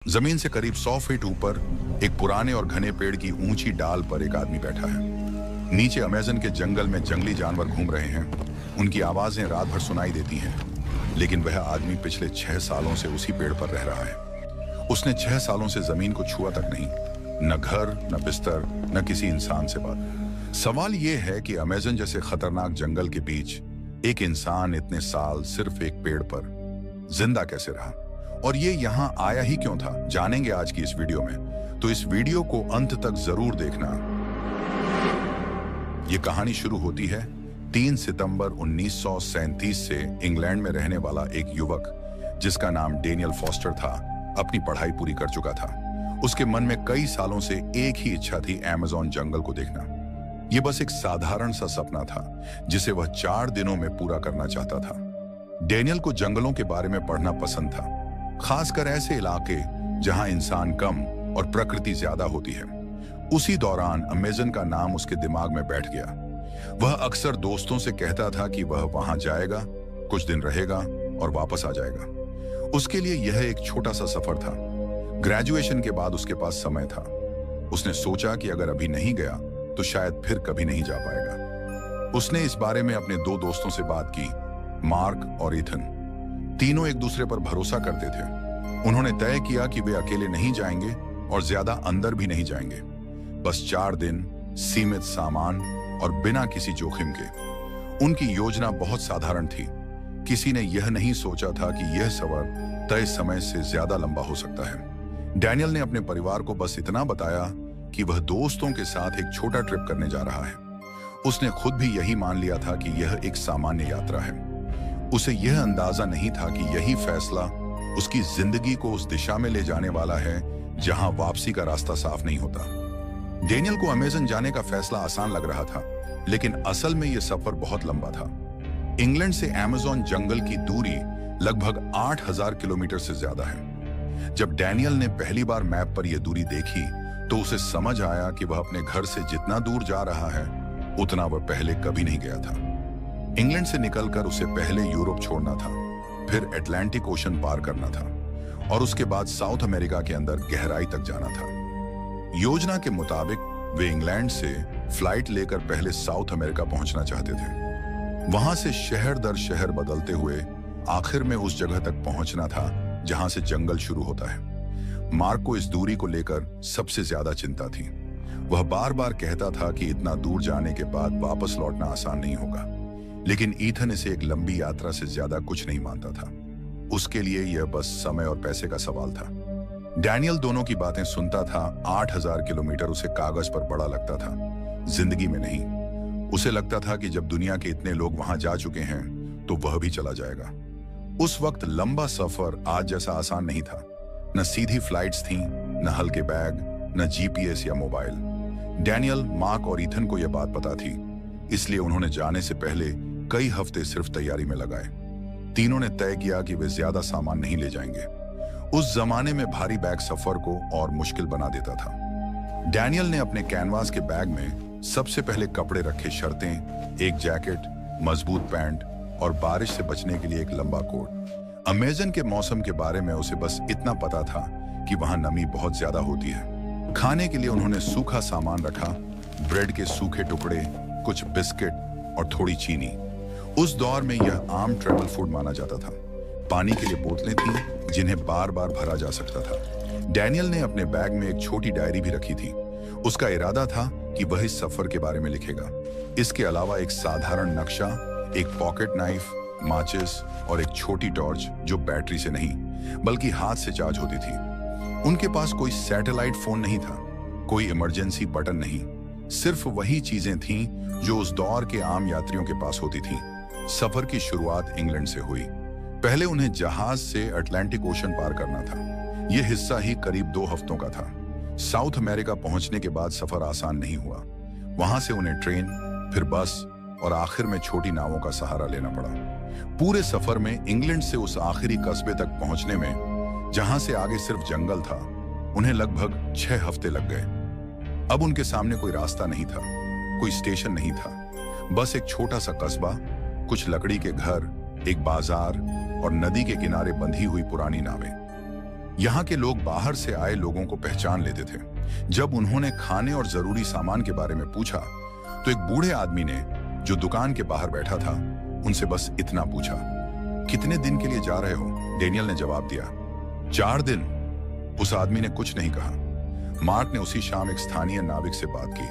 जमीन से करीब 100 फीट ऊपर एक पुराने और घने पेड़ की ऊंची डाल पर एक आदमी बैठा है। नीचे अमेज़न के जंगल में जंगली जानवर घूम रहे हैं। उनकी आवाजें रात भर सुनाई देती हैं, लेकिन वह आदमी पिछले 6 सालों से उसी पेड़ पर रह रहा है। उसने 6 सालों से जमीन को छुआ तक नहीं, न घर, न बिस्तर, न किसी इंसान से बात। सवाल यह है कि अमेज़न जैसे खतरनाक जंगल के बीच एक इंसान इतने साल सिर्फ एक पेड़ पर जिंदा कैसे रहा, और ये यहां आया ही क्यों था, जानेंगे आज की इस वीडियो में। तो इस वीडियो को अंत तक जरूर देखना। ये कहानी शुरू होती है 3 सितंबर 1937 से। इंग्लैंड में रहने वाला एक युवक जिसका नाम डेनियल फॉस्टर था, अपनी पढ़ाई पूरी कर चुका था। उसके मन में कई सालों से एक ही इच्छा थी, अमेज़न जंगल को देखना। यह बस एक साधारण सा सपना था जिसे वह 4 दिनों में पूरा करना चाहता था। डेनियल को जंगलों के बारे में पढ़ना पसंद था, खासकर ऐसे इलाके जहां इंसान कम और प्रकृति ज्यादा होती है। उसी दौरान अमेज़न का नाम उसके दिमाग में बैठ गया। वह अक्सर दोस्तों से कहता था कि वह वहां जाएगा, कुछ दिन रहेगा और वापस आ जाएगा। उसके लिए यह एक छोटा सा सफर था। ग्रेजुएशन के बाद उसके पास समय था। उसने सोचा कि अगर अभी नहीं गया तो शायद फिर कभी नहीं जा पाएगा। उसने इस बारे में अपने 2 दोस्तों से बात की, मार्क और ईथन। तीनों एक दूसरे पर भरोसा करते थे। उन्होंने तय किया कि वे अकेले नहीं जाएंगे और ज्यादा अंदर भी नहीं जाएंगे। बस 4 दिन, सीमित सामान और बिना किसी जोखिम के। उनकी योजना बहुत साधारण थी। किसी ने यह नहीं सोचा था कि यह सफर तय समय से ज्यादा लंबा हो सकता है। डैनियल ने अपने परिवार को बस इतना बताया कि वह दोस्तों के साथ एक छोटा ट्रिप करने जा रहा है। उसने खुद भी यही मान लिया था कि यह एक सामान्य यात्रा है। उसे यह अंदाजा नहीं था कि यही फैसला उसकी जिंदगी को उस दिशा में ले जाने वाला है जहां वापसी का रास्ता साफ नहीं होता। डेनियल को अमेज़न जाने का फैसला आसान लग रहा था, लेकिन असल में यह सफर बहुत लंबा था। इंग्लैंड से अमेज़न जंगल की दूरी लगभग 8000 किलोमीटर से ज्यादा है। जब डैनियल ने पहली बार मैप पर यह दूरी देखी तो उसे समझ आया कि वह अपने घर से जितना दूर जा रहा है उतना वह पहले कभी नहीं गया था। इंग्लैंड से निकलकर उसे पहले यूरोप छोड़ना था, फिर अटलांटिक ओशन पार करना था और उसके बाद साउथ अमेरिका के अंदर गहराई तक जाना था। योजना के मुताबिक वे इंग्लैंड से फ्लाइट लेकर पहले साउथ अमेरिका पहुंचना चाहते थे। वहां से शहर दर शहर बदलते हुए आखिर में उस जगह तक पहुंचना था जहां से जंगल शुरू होता है। मार्क को इस दूरी को लेकर सबसे ज्यादा चिंता थी। वह बार बार कहता था कि इतना दूर जाने के बाद वापस लौटना आसान नहीं होगा, लेकिन ईथन इसे एक लंबी यात्रा से ज्यादा कुछ नहीं मानता था। उसके लिए यह बस समय और पैसे का सवाल था। डैनियल दोनों की बातें सुनता था। 8000 किलोमीटर उसे कागज पर बड़ा लगता था, जिंदगी में नहीं। उसे लगता था कि जब दुनिया के इतने लोग वहां जा चुके हैं तो वह भी चला जाएगा। उस वक्त लंबा सफर आज जैसा आसान नहीं था। न सीधी फ्लाइट्स थीं, न हल्के बैग, न जीपीएस या मोबाइल। डैनियल, मार्क और ईथन को यह बात पता थी, इसलिए उन्होंने जाने से पहले कई हफ्ते सिर्फ तैयारी में लगाए। तीनों ने तय किया कि वे ज्यादा सामान नहीं ले जाएंगे। उस जमाने में भारी बैग सफर को और मुश्किल बना देता था। डैनियल ने अपने कैनवास के बैग में सबसे पहले कपड़े रखे, शर्तें, एक जैकेट, मजबूत पैंट और बारिश से बचने के लिए एक लंबा कोट। अमेज़न के मौसम के बारे में उसे बस इतना पता था कि वहां नमी बहुत ज्यादा होती है। खाने के लिए उन्होंने सूखा सामान रखा, ब्रेड के सूखे टुकड़े, कुछ बिस्किट और थोड़ी चीनी। उस दौर में यह आम ट्रैवल फूड माना जाता था। पानी के लिए बोतलें थीं जिन्हें बार बार भरा जा सकता था। डैनियल ने अपने बैग में एक छोटी डायरी भी रखी थी। उसका इरादा था कि वह इस सफर के बारे में लिखेगा। इसके अलावा एक साधारण नक्शा, एक पॉकेट नाइफ, माचिस और एक छोटी टॉर्च जो बैटरी से नहीं बल्कि हाथ से चार्ज होती थी। उनके पास कोई सैटेलाइट फोन नहीं था, कोई इमरजेंसी बटन नहीं, सिर्फ वही चीजें थीं जो उस दौर के आम यात्रियों के पास होती थीं। सफर की शुरुआत इंग्लैंड से हुई। पहले उन्हें जहाज से अटलांटिक ओशन पार करना था। यह हिस्सा ही करीब 2 हफ्तों का था। साउथ अमेरिका पहुंचने के बाद सफर आसान नहीं हुआ। वहां से उन्हें ट्रेन, फिर बस और आखिर में छोटी नावों का सहारा लेना पड़ा। पूरे सफर में इंग्लैंड से उस आखिरी कस्बे तक पहुंचने में, जहां से आगे सिर्फ जंगल था, उन्हें लगभग 6 हफ्ते लग गए। अब उनके सामने कोई रास्ता नहीं था, कोई स्टेशन नहीं था, बस एक छोटा सा कस्बा, कुछ लकड़ी के घर, एक बाजार और नदी के किनारे बंधी हुई पुरानी नावें। यहाँ के लोग बाहर से आए लोगों को पहचान लेते थे। जब उन्होंने खाने और जरूरी सामान के बारे में पूछा तो एक बूढ़े आदमी ने, जो दुकान के बाहर बैठा था, उनसे बस इतना पूछा, कितने दिन के लिए जा रहे हो? डेनियल ने जवाब दिया, 4 दिन। उस आदमी ने कुछ नहीं कहा। मार्क ने उसी शाम एक स्थानीय नाविक से बात की।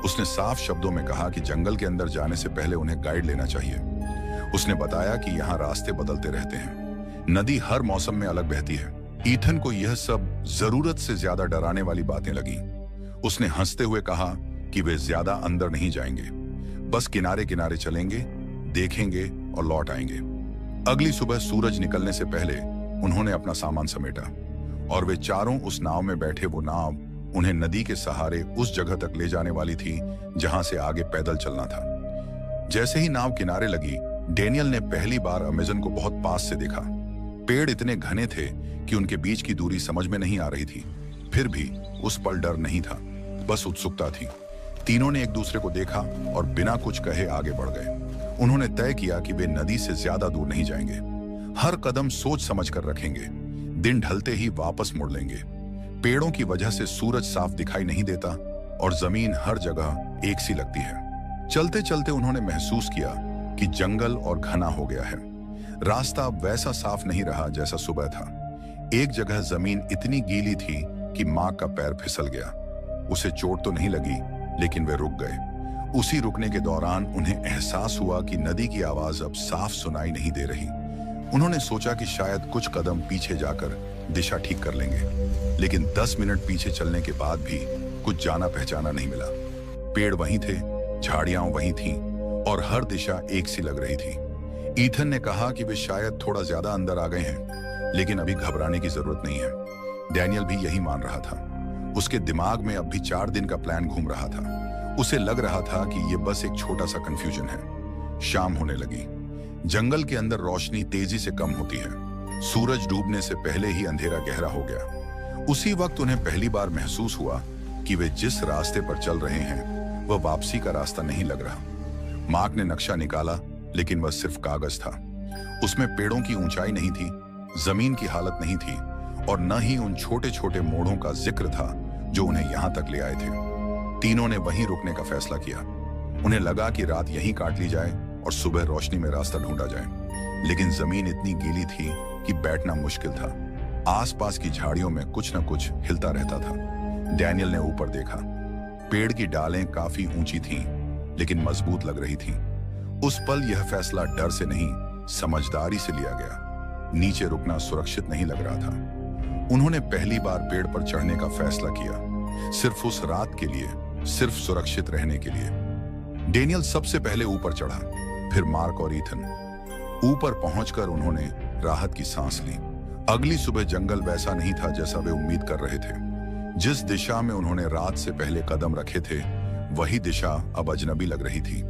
उसने साफ शब्दों में कहा कि जंगल के अंदर जाने से पहले उन्हें गाइड लेना चाहिए। उसने बताया कि यहाँ रास्ते बदलते रहते हैं, नदी हर मौसम में अलग बहती है। ईथन को यह सब जरूरत से ज्यादा डराने वाली बातें लगी। उसने हंसते हुए कहा कि वे ज्यादा अंदर नहीं जाएंगे, बस किनारे किनारे चलेंगे, देखेंगे और लौट आएंगे। अगली सुबह सूरज निकलने से पहले उन्होंने अपना सामान समेटा और वे चारों उस नाव में बैठे। वो नाव उन्हें नदी के सहारे उस जगह तक ले जाने वाली थी जहां से आगे पैदल चलना था। जैसे ही नाव किनारे लगी, डेनियल ने पहली बार अमेज़न को बहुत पास से देखा। पेड़ इतने घने थे कि उनके बीच की दूरी समझ में नहीं आ रही थी। फिर भी उस पल डर नहीं था, बस उत्सुकता थी। तीनों ने एक दूसरे को देखा और बिना कुछ कहे आगे बढ़ गए। उन्होंने तय किया कि वे नदी से ज्यादा दूर नहीं जाएंगे। हर कदम सोच समझ कर रखेंगे। दिन ढलते ही वापस मुड़ लेंगे। पेड़ों की वजह से सूरज साफ दिखाई नहीं देता और जमीन हर जगह एक सी लगती है। चलते चलते उन्होंने महसूस किया कि जंगल और घना हो गया है। रास्ता अब वैसा साफ नहीं रहा जैसा सुबह था। एक जगह जमीन इतनी गीली थी कि मार्क का पैर फिसल गया। उसे चोट तो नहीं लगी, लेकिन वे रुक गए। उसी रुकने के दौरान उन्हें एहसास हुआ कि नदी की आवाज अब साफ सुनाई नहीं दे रही। उन्होंने सोचा कि शायद कुछ कदम पीछे जाकर दिशा ठीक कर लेंगे, लेकिन 10 मिनट पीछे चलने के बाद भी कुछ जाना पहचाना नहीं मिला। पेड़ वहीं थे, झाड़ियां वहीं थीं और हर दिशा एक सी लग रही थी। ईथन ने कहा कि वे शायद थोड़ा ज्यादा अंदर आ गए हैं, लेकिन अभी घबराने की जरूरत नहीं है। डैनियल भी यही मान रहा था। उसके दिमाग में अब भी 4 दिन का प्लान घूम रहा था। उसे लग रहा था कि यह बस एक छोटा सा कंफ्यूजन है। शाम होने लगी। जंगल के अंदर रोशनी तेजी से कम होती है। सूरज डूबने से पहले ही अंधेरा गहरा हो गया। उसी वक्त उन्हें पहली बार महसूस हुआ कि वे जिस रास्ते पर चल रहे हैं वह वापसी का रास्ता नहीं लग रहा। मार्क ने नक्शा निकाला, लेकिन वह सिर्फ कागज था। उसमें पेड़ों की ऊंचाई नहीं थी, जमीन की हालत नहीं थी और न ही उन छोटे छोटे मोड़ों का जिक्र था जो उन्हें यहां तक ले आए थे। तीनों ने वहीं रुकने का फैसला किया। उन्हें लगा कि रात यहीं काट ली जाए और सुबह रोशनी में रास्ता ढूंढा जाए, लेकिन जमीन इतनी गीली थी कि बैठना मुश्किल था। आसपास की झाड़ियों में कुछ न कुछ हिलता रहता था। डैनियल ने ऊपर देखा। पेड़ की डालें काफी ऊंची थीं, लेकिन मजबूत लग रही थीं। उस पल यह फैसला डर से नहीं, समझदारी से लिया गया। नीचे रुकना सुरक्षित नहीं लग रहा था। उन्होंने पहली बार पेड़ पर चढ़ने का फैसला किया, सिर्फ उस रात के लिए, सिर्फ सुरक्षित रहने के लिए। डेनियल सबसे पहले ऊपर चढ़ा, फिर मार्क और ईथन। ऊपर पहुंचकर उन्होंने राहत की सांस ली। अगली सुबह जंगल वैसा नहीं था जैसा वे उम्मीद कर रहे थे। जिस दिशा में उन्होंने रात से पहले कदम रखे थे, वही दिशा अब अजनबी लग रही थी।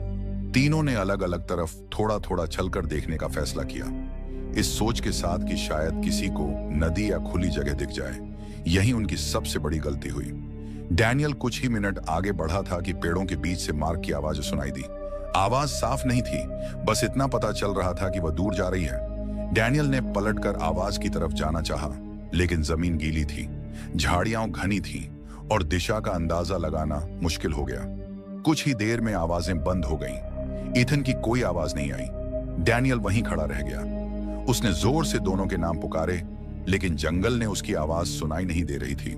तीनों ने अलग अलग तरफ थोड़ा थोड़ा चलकर देखने का फैसला किया, इस सोच के साथ कि शायद किसी को नदी या खुली जगह दिख जाए। यही उनकी सबसे बड़ी गलती हुई। डैनियल कुछ ही मिनट आगे बढ़ा था कि पेड़ों के बीच से मार्क की आवाज सुनाई दी। आवाज साफ नहीं थी, बस इतना पता चल रहा था कि वह दूर जा रही है। डैनियल ने पलटकर आवाज की तरफ जाना चाहा, लेकिन जमीन गीली थी, झाड़ियां घनी थीं और दिशा का अंदाजा लगाना मुश्किल हो गया। कुछ ही देर में आवाजें बंद हो गईं। ईथन की कोई आवाज नहीं आई। डैनियल वहीं खड़ा रह गया। उसने जोर से दोनों के नाम पुकारे, लेकिन जंगल ने उसकी आवाज सुनाई नहीं दे रही थी।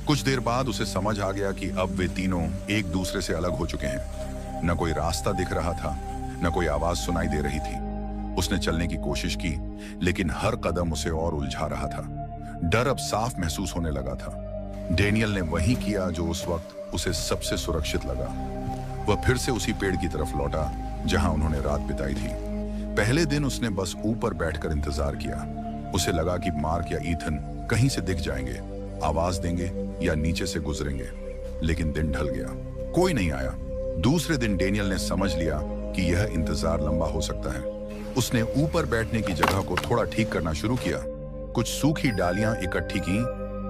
कुछ देर बाद उसे समझ आ गया कि अब वे तीनों एक दूसरे से अलग हो चुके हैं। न कोई रास्ता दिख रहा था, न कोई आवाज सुनाई दे रही थी। उसने चलने की कोशिश की, लेकिन हर कदम उसे और उलझा रहा था। डर अब साफ महसूस होने लगा था। डैनियल ने वही किया जो उस वक्त उसे सबसे सुरक्षित लगा। वह फिर से उसी पेड़ की तरफ लौटा जहां उन्होंने रात बिताई थी। पहले दिन उसने बस ऊपर बैठकर इंतजार किया। उसे लगा कि मार्क या ईथन कहीं से दिख जाएंगे, आवाज देंगे या नीचे से गुजरेंगे, लेकिन दिन ढल गया, कोई नहीं आया। दूसरे दिन डैनियल ने समझ लिया कि यह इंतजार लंबा हो सकता है। उसने ऊपर बैठने की जगह को थोड़ा ठीक करना शुरू किया। कुछ सूखी डालियां इकट्ठी की,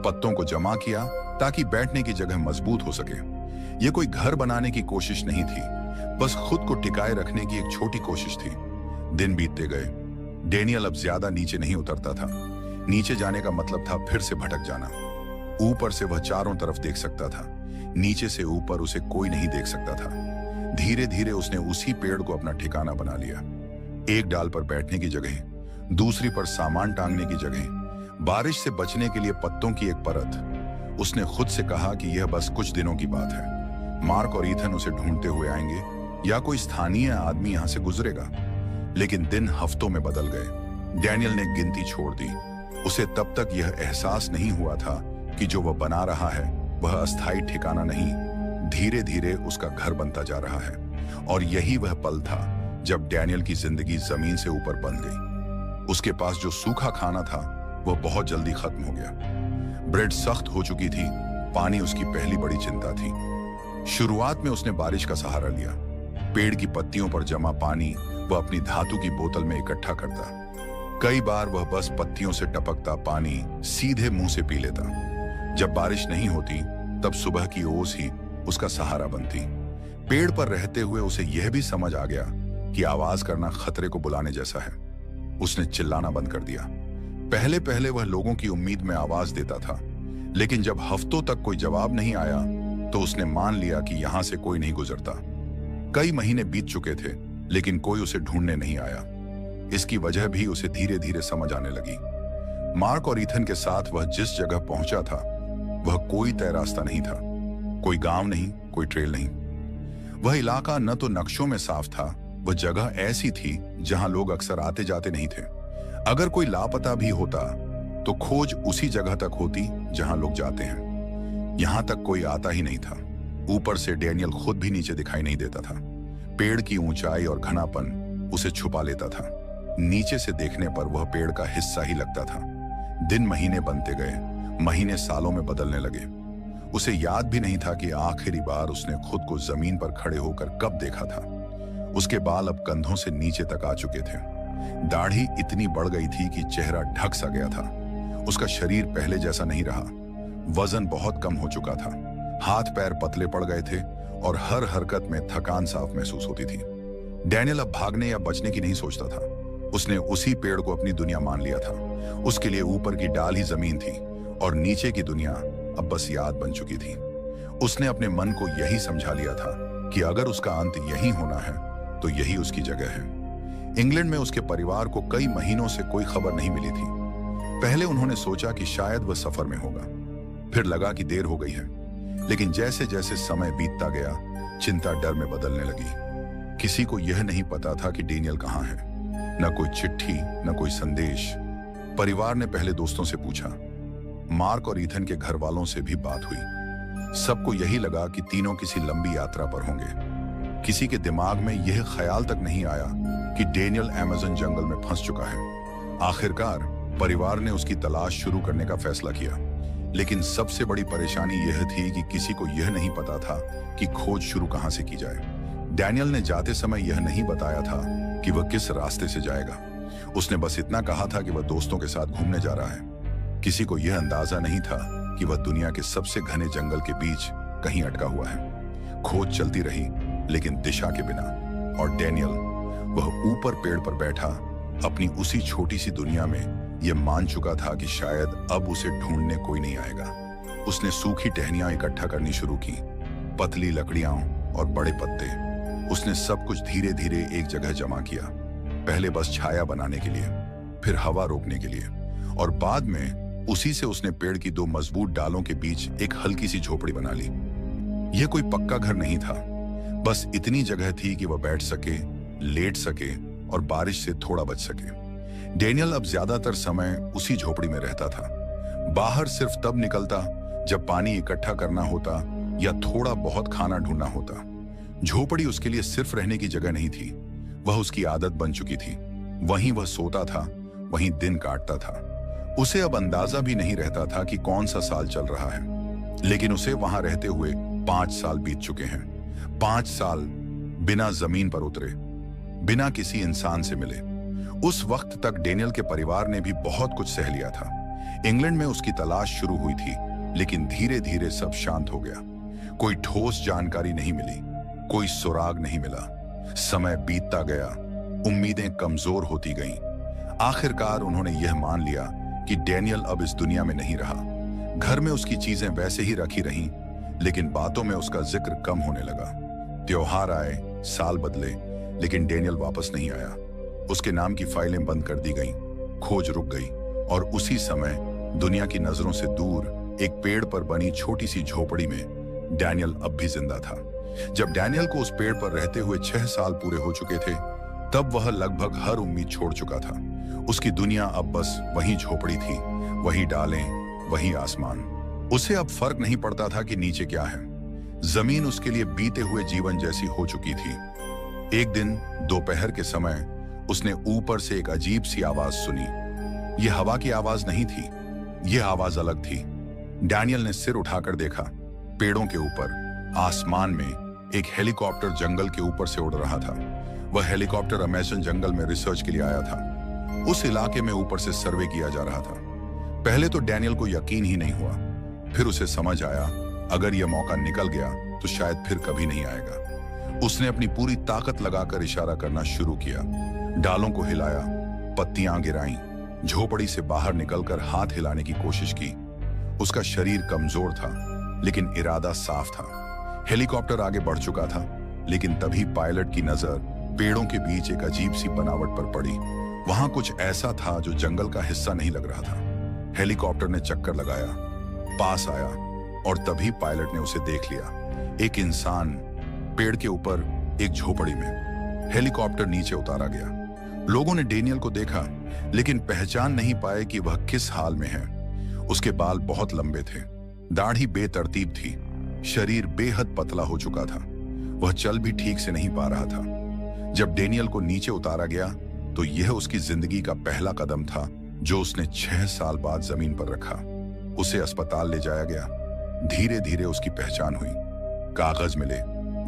पत्तों को जमा किया ताकि बैठने की जगह मजबूत हो सके। यह कोई घर बनाने की कोशिश नहीं थी, बस खुद को टिकाए रखने की एक छोटी कोशिश थी। दिन बीतते गए। डैनियल अब ज्यादा नीचे नहीं उतरता था, नीचे जाने का मतलब था फिर से भटक जाना। ऊपर से वह चारों तरफ देख सकता था, नीचे से ऊपर उसे कोई नहीं देख सकता था। धीरे धीरे उसने उसी पेड़ को अपना ठिकाना बना लिया। एक डाल पर बैठने की जगह, दूसरी पर सामान टांगने की जगह, बारिश से बचने के लिए पत्तों की एक परत। उसने खुद से कहा कि यह बस कुछ दिनों की बात है। मार्क और ईथन उसे ढूंढते हुए आएंगे या कोई स्थानीय आदमी यहां से गुजरेगा। लेकिन दिन हफ्तों में बदल गए। डैनियल ने गिनती छोड़ दी। उसे तब तक यह एहसास नहीं हुआ था कि जो वह बना रहा है वह अस्थायी ठिकाना नहीं, धीरे धीरे उसका घर बनता जा रहा है। और यही वह पल था जब डैनियल की जिंदगी जमीन से ऊपर बन गई। उसके पास जो सूखा खाना था वह बहुत जल्दी खत्म हो गया। ब्रेड सख्त हो चुकी थी, पानी उसकी पहली बड़ी चिंता थी। शुरुआत में उसने बारिश का सहारा लिया। पेड़ की पत्तियों पर जमा पानी वह अपनी धातु की बोतल में इकट्ठा करता। कई बार वह बस पत्तियों से टपकता पानी सीधे मुंह से पी लेता। जब बारिश नहीं होती तब सुबह की ओस ही उसका सहारा बनती। पेड़ पर रहते हुए उसे यह भी समझ आ गया कि आवाज करना खतरे को बुलाने जैसा है। उसने चिल्लाना बंद कर दिया। पहले पहले वह लोगों की उम्मीद में आवाज देता था, लेकिन जब हफ्तों तक कोई जवाब नहीं आया तो उसने मान लिया कि यहां से कोई नहीं गुजरता। कई महीने बीत चुके थे, लेकिन कोई उसे ढूंढने नहीं आया। इसकी वजह भी उसे धीरे धीरे समझ आने लगी। मार्क और ईथन के साथ वह जिस जगह पहुंचा था वह कोई तय रास्ता नहीं था। कोई गांव नहीं, कोई ट्रेल नहीं। वह इलाका न तो नक्शों में साफ था, वह जगह ऐसी थी जहां लोग अक्सर आते जाते नहीं थे। अगर कोई लापता भी होता तो खोज उसी जगह तक होती जहां लोग जाते हैं। यहां तक कोई आता ही नहीं था। ऊपर से डैनियल खुद भी नीचे दिखाई नहीं देता था। पेड़ की ऊंचाई और घनापन उसे छुपा लेता था। नीचे से देखने पर वह पेड़ का हिस्सा ही लगता था। दिन महीने बनते गए, महीने सालों में बदलने लगे। उसे याद भी नहीं था कि आखिरी बार उसने खुद को जमीन पर खड़े होकर कब देखा था। उसके बाल अब कंधों से नीचे तक आ चुके थे। दाढ़ी इतनी बढ़ गई थी कि चेहरा ढक सा गया था। उसका शरीर पहले जैसा नहीं रहा। वजन बहुत कम हो चुका था। हाथ पैर पतले पड़ गए थे और हर हरकत में थकान साफ महसूस होती थी। डैनियल अब भागने या बचने की नहीं सोचता था। उसने उसी पेड़ को अपनी दुनिया मान लिया था। उसके लिए ऊपर की डाल ही जमीन थी और नीचे की दुनिया अब बस याद बन चुकी थी। उसने अपने मन को यही समझा लिया था कि अगर उसका अंत यही होना है तो यही उसकी जगह है। इंग्लैंड में उसके परिवार को कई महीनों से कोई खबर नहीं मिली थी। पहले उन्होंने सोचा कि शायद वह सफर में होगा, फिर लगा कि देर हो गई है। लेकिन जैसे जैसे समय बीतता गया, चिंता डर में बदलने लगी। किसी को यह नहीं पता था कि डैनियल कहाँ है। न कोई चिट्ठी, न कोई संदेश। परिवार ने पहले दोस्तों से पूछा। मार्क और ईथन के घर वालों से भी बात हुई। सबको यही लगा कि तीनों किसी लंबी यात्रा पर होंगे। किसी के दिमाग में यह ख्याल तक नहीं आया कि डैनियल अमेज़न जंगल में फंस चुका है। आखिरकार परिवार ने उसकी तलाश शुरू करने का फैसला किया। लेकिन सबसे बड़ी परेशानी यह थी कि किसी को यह नहीं पता था कि खोज शुरू कहां से की जाए। डैनियल ने जाते समय यह नहीं बताया था कि वह किस रास्ते से जाएगा। उसने बस इतना कहा था कि वह दोस्तों के साथ घूमने जा रहा है। किसी को यह अंदाजा नहीं था कि वह दुनिया के सबसे घने जंगल के बीच कहीं अटका हुआ है। खोज चलती रही, लेकिन दिशा के बिना। और डैनियल, वह ऊपर पेड़ पर बैठा अपनी उसी छोटी सी दुनिया में यह मान चुका था कि शायद अब उसे ढूंढने कोई नहीं आएगा। उसने सूखी टहनियां इकट्ठा करनी शुरू की, पतली लकड़ियां और बड़े पत्ते। उसने सब कुछ धीरे धीरे एक जगह जमा किया। पहले बस छाया बनाने के लिए, फिर हवा रोकने के लिए, और बाद में उसी से उसने पेड़ की दो मजबूत डालों के बीच एक हल्की सी झोपड़ी बना ली। यह कोई पक्का घर नहीं था, बस इतनी जगह थी कि वह बैठ सके, लेट सके और बारिश से थोड़ा बच सके। डैनियल अब ज्यादातर समय उसी झोपड़ी में रहता था। बाहर सिर्फ तब निकलता जब पानी इकट्ठा करना होता या थोड़ा बहुत खाना ढूंढना होता। झोपड़ी उसके लिए सिर्फ रहने की जगह नहीं थी, वह उसकी आदत बन चुकी थी। वहीं वह सोता था, वहीं दिन काटता था। उसे अब अंदाजा भी नहीं रहता था कि कौन सा साल चल रहा है, लेकिन उसे वहां रहते हुए 5 साल बीत चुके हैं। 5 साल बिना जमीन पर उतरे, बिना किसी इंसान से मिले। उस वक्त तक डैनियल के परिवार ने भी बहुत कुछ सह लिया था। इंग्लैंड में उसकी तलाश शुरू हुई थी, लेकिन धीरे धीरे सब शांत हो गया। कोई ठोस जानकारी नहीं मिली, कोई सुराग नहीं मिला। समय बीतता गया, उम्मीदें कमजोर होती गईं। आखिरकार उन्होंने यह मान लिया कि डैनियल अब इस दुनिया में नहीं रहा। घर में उसकी चीजें वैसे ही रखी रहीं, लेकिन बातों में उसका जिक्र कम होने लगा। त्योहार आए, साल बदले, लेकिन डैनियल वापस नहीं आया। उसके नाम की फाइलें बंद कर दी गईं, खोज रुक गई, और उसी समय दुनिया की नजरों से दूर एक पेड़ पर बनी छोटी सी झोपड़ी में डैनियल अब भी जिंदा था। जब डैनियल को उस पेड़ पर रहते हुए 6 साल पूरे हो चुके थे, तब वह लगभग हर उम्मीद छोड़ चुका था। उसकी दुनिया अब बस वही झोपड़ी थी, वही डालें, वही आसमान। उसे अब फर्क नहीं पड़ता था कि नीचे क्या है। जमीन उसके लिए बीते हुए जीवन जैसी हो चुकी थी। एक दिन दोपहर के समय उसने ऊपर से एक अजीब सी आवाज सुनी। यह हवा की आवाज नहीं थी, यह आवाज अलग थी। डैनियल ने सिर उठाकर देखा। पेड़ों के ऊपर आसमान में एक हेलीकॉप्टर जंगल के ऊपर से उड़ रहा था। वह हेलीकॉप्टर अमेज़न जंगल में रिसर्च के लिए आया था। उस इलाके में ऊपर से सर्वे किया जा रहा था। पहले तो डैनियल को यकीन ही नहीं हुआ, फिर उसे समझ आया अगर यह मौका निकल गया तो शायद फिर कभी नहीं आएगा। उसने अपनी पूरी ताकत लगाकर इशारा करना शुरू किया, डालों को हिलाया, पत्तियां गिराईं, झोपड़ी से बाहर निकलकर हाथ हिलाने की कोशिश की। उसका शरीर कमजोर था, लेकिन इरादा साफ था। हेलीकॉप्टर आगे बढ़ चुका था, लेकिन तभी पायलट की नजर पेड़ों के बीच एक अजीब सी बनावट पर पड़ी। वहां कुछ ऐसा था जो जंगल का हिस्सा नहीं लग रहा था। हेलीकॉप्टर ने चक्कर लगाया, पास आया, और तभी पायलट ने उसे देख लिया। एक इंसान पेड़ के ऊपर एक झोपड़ी में। हेलीकॉप्टर नीचे उतारा गया। लोगों ने डैनियल को देखा, लेकिन पहचान नहीं पाए कि वह किस हाल में है। उसके बाल बहुत लंबे थे, दाढ़ी बेतरतीब थी, शरीर बेहद पतला हो चुका था। वह चल भी ठीक से नहीं पा रहा था। जब डैनियल को नीचे उतारा गया तो यह उसकी जिंदगी का पहला कदम था जो उसने 6 साल बाद जमीन पर रखा। उसे अस्पताल ले जाया गया। धीरे धीरे उसकी पहचान हुई, कागज मिले,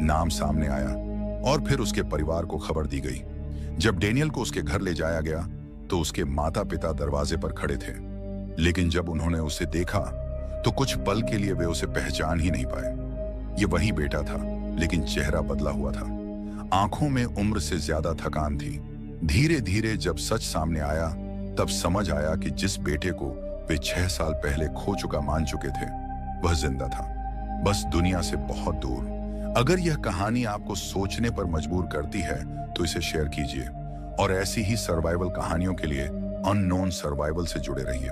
नाम सामने आया, और फिर उसके परिवार को खबर दी गई। जब डैनियल को उसके घर ले जाया गया तो उसके माता पिता दरवाजे पर खड़े थे, लेकिन जब उन्होंने उसे देखा तो कुछ पल के लिए वे उसे पहचान ही नहीं पाए। ये वही बेटा था, लेकिन चेहरा बदला हुआ था। आंखों में उम्र से ज्यादा थकान थी। धीरे धीरे जब सच सामने आया तब समझ आया कि जिस बेटे को वे 6 साल पहले खो चुका मान चुके थे, वह जिंदा था, बस दुनिया से बहुत दूर। अगर यह कहानी आपको सोचने पर मजबूर करती है तो इसे शेयर कीजिए, और ऐसी ही सर्वाइवल कहानियों के लिए अननोन सर्वाइवल से जुड़े रहिए।